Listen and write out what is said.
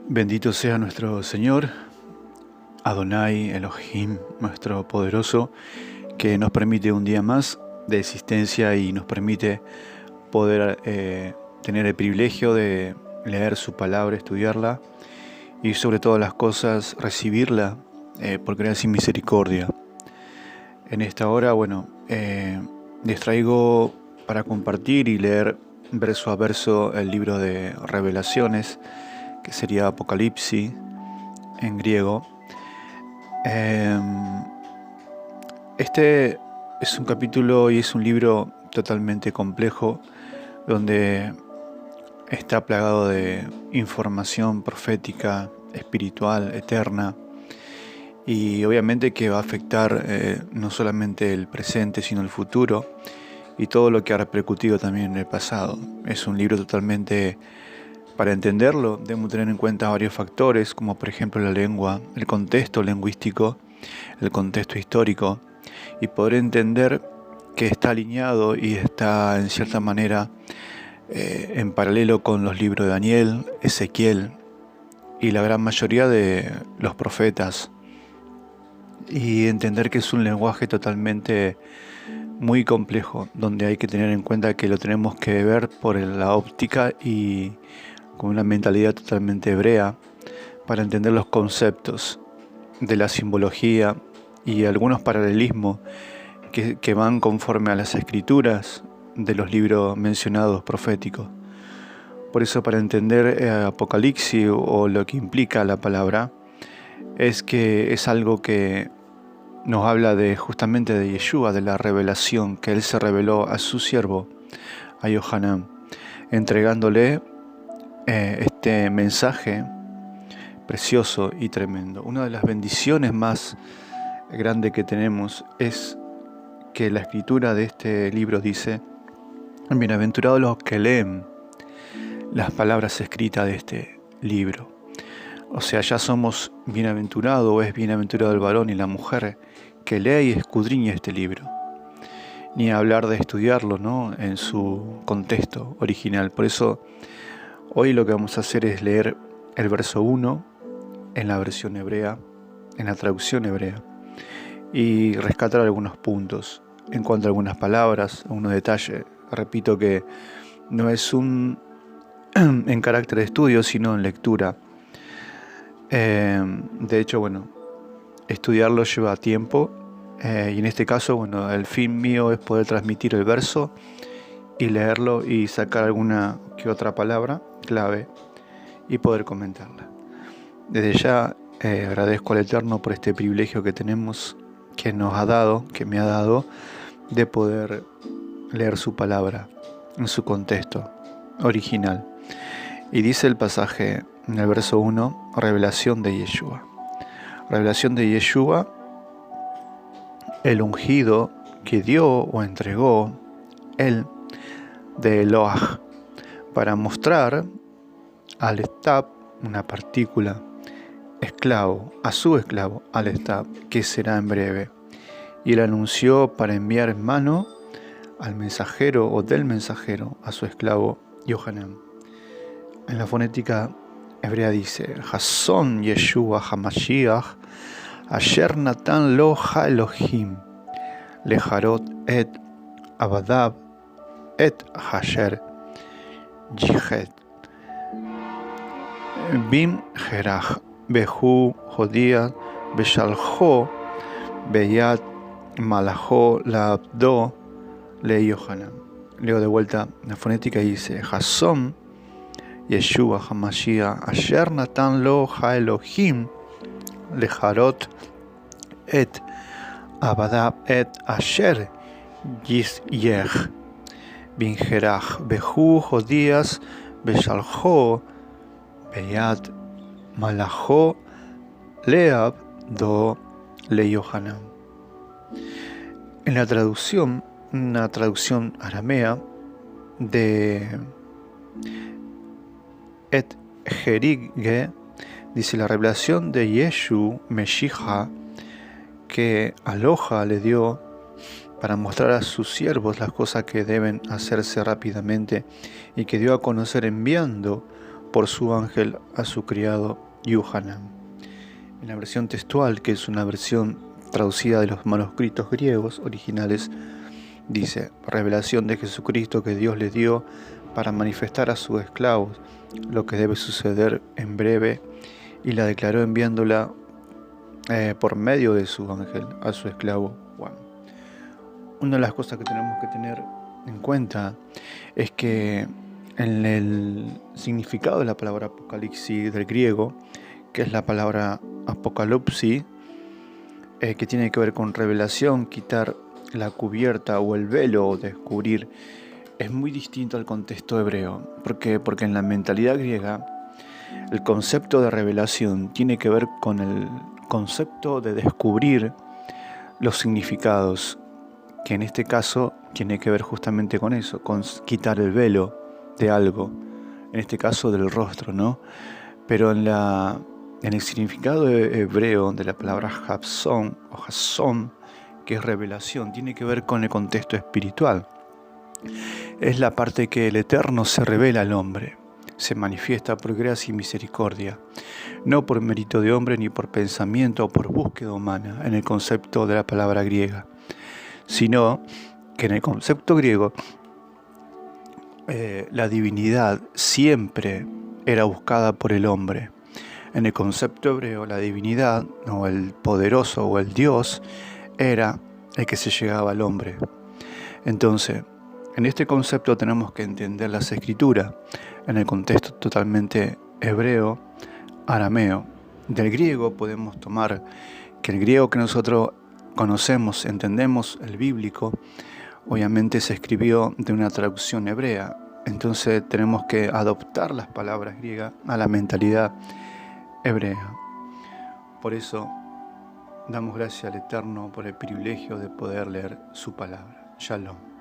Bendito sea nuestro Señor, Adonai Elohim, nuestro poderoso, que nos permite un día más de existencia y nos permite poder tener el privilegio de leer su palabra, estudiarla y sobre todas las cosas recibirla por gracia y misericordia. En esta hora, les traigo para compartir y leer verso a verso el libro de Revelaciones, que sería Apocalipsis en griego. Este es un capítulo y es un libro totalmente complejo, donde está plagado de información profética, espiritual, eterna, y obviamente que va a afectar no solamente el presente, sino el futuro, y todo lo que ha repercutido también en el pasado. Es un libro totalmente... Para entenderlo, debemos tener en cuenta varios factores, como por ejemplo la lengua, el contexto lingüístico, el contexto histórico, y poder entender que está alineado y está en cierta manera en paralelo con los libros de Daniel, Ezequiel y la gran mayoría de los profetas, y entender que es un lenguaje totalmente muy complejo, donde hay que tener en cuenta que lo tenemos que ver por la óptica y con una mentalidad totalmente hebrea para entender los conceptos de la simbología y algunos paralelismos que van conforme a las escrituras de los libros mencionados proféticos. Por eso, para entender Apocalipsis o lo que implica la palabra, es que es algo que nos habla justamente de Yeshua, de la revelación que Él se reveló a su siervo, a Yohanan, entregándole este mensaje precioso y tremendo. Una de las bendiciones más grandes que tenemos es que la escritura de este libro dice: bienaventurados los que leen las palabras escritas de este libro. O sea, ya somos bienaventurados, o es bienaventurado el varón y la mujer que lee y escudriña este libro. Ni hablar de estudiarlo, ¿no?, en su contexto original. Por eso hoy lo que vamos a hacer es leer el verso 1 en la versión hebrea, en la traducción hebrea, y rescatar algunos puntos en cuanto a algunas palabras, algunos detalles. Repito que no es en carácter de estudio, sino en lectura. De hecho, estudiarlo lleva tiempo, y en este caso, el fin mío es poder transmitir el verso y leerlo y sacar alguna que otra palabra clave y poder comentarla. Desde ya agradezco al Eterno por este privilegio que tenemos, que nos ha dado, que me ha dado, de poder leer su palabra en su contexto original. Y dice el pasaje en el verso 1, revelación de Yeshua. Revelación de Yeshua, el ungido que dio o entregó él de Eloah, para mostrar al Estab, una partícula, esclavo, a su esclavo, al Estab, que será en breve. Y él anunció para enviar en mano al mensajero o del mensajero, a su esclavo Yohanan. En la fonética hebrea dice: Jason Yeshua Hamashiach, Asher Natan lo ha Elohim, Leharot et Abadab et Hasher Jihet Bim Jerach Behu Jodia Beshaljo Beyat Malajo Labdo Le Yohanan. Leo de vuelta la fonética y dice: Jason Yeshua Hamashiach Asher Natan lo ha Elohim Leharot et Abadab et Asher Jihet Bin Jerach Behu Jodías Beshaljo Beyat Malajo Leab Do Le Yohanan. En la traducción, una traducción aramea de Et Jerigge, dice: la revelación de Yeshu Meshicha, que Aloha le dio para mostrar a sus siervos las cosas que deben hacerse rápidamente, y que dio a conocer enviando por su ángel a su criado Yuhanan. En la versión textual, que es una versión traducida de los manuscritos griegos originales, dice: revelación de Jesucristo que Dios le dio para manifestar a sus esclavos lo que debe suceder en breve, y la declaró enviándola por medio de su ángel a su esclavo Juan. Una de las cosas que tenemos que tener en cuenta es que en el significado de la palabra apocalipsis del griego, que es la palabra apocalipsis, que tiene que ver con revelación, quitar la cubierta o el velo o descubrir, es muy distinto al contexto hebreo. ¿Por qué? Porque en la mentalidad griega el concepto de revelación tiene que ver con el concepto de descubrir los significados, que en este caso tiene que ver justamente con eso, con quitar el velo de algo, en este caso del rostro, ¿no? Pero en el significado hebreo de la palabra Hasson o Hasson, que es revelación, tiene que ver con el contexto espiritual. Es la parte que el Eterno se revela al hombre, se manifiesta por gracia y misericordia, no por mérito de hombre ni por pensamiento o por búsqueda humana en el concepto de la palabra griega, sino que en el concepto griego la divinidad siempre era buscada por el hombre. En el concepto hebreo, la divinidad, o el poderoso, o el Dios, era el que se llegaba al hombre. Entonces, en este concepto tenemos que entender las escrituras en el contexto totalmente hebreo, arameo. Del griego podemos tomar que el griego que nosotros conocemos, entendemos, el bíblico, obviamente se escribió de una traducción hebrea. Entonces tenemos que adoptar las palabras griegas a la mentalidad hebrea. Por eso damos gracias al Eterno por el privilegio de poder leer su palabra. Shalom.